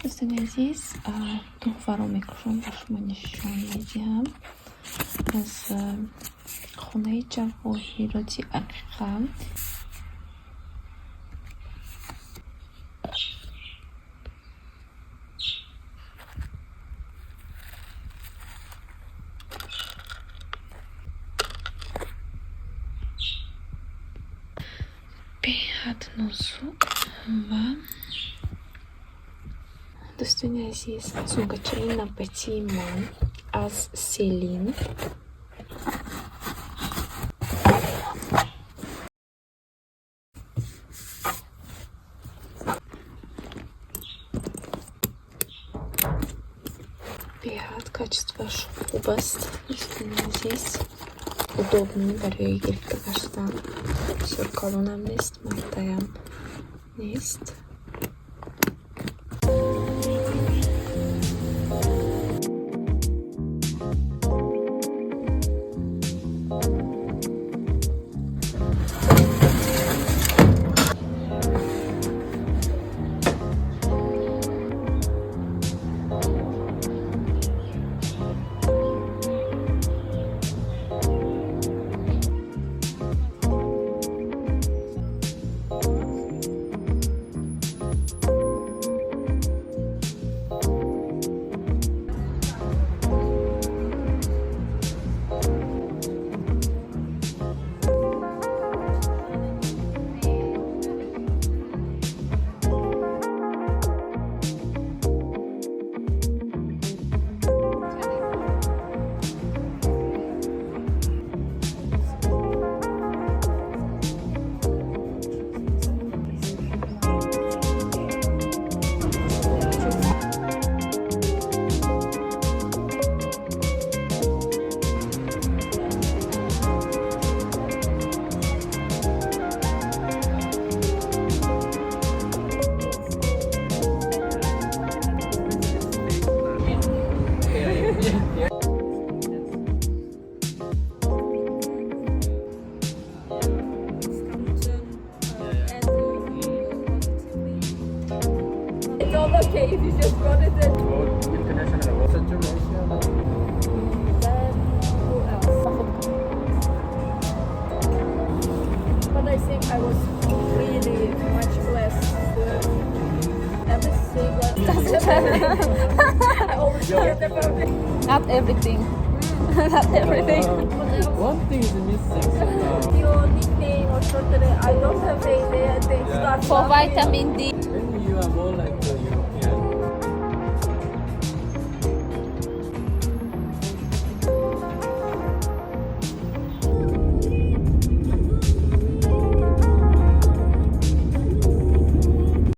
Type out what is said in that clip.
здесь двухворовый микрофон башмани шонидям از خونه جواهراتی عقیقم. بیاد نزوک و دوستان عزیز زوگچه نبتی من از سیلین بیاد качествош خوب است. دوستان عزیز удобный برای گرفته داشتن. شرکالونم نیست، مردایم نیست. Okay, if you just got it then. International situation. Then who else? But I think I was really much blessed. Everything I always heard about it. Not everything. Not everything. One thing is missing somehow. Your nickname or short I don't have a they start For laughing. vitamin D. When you are more like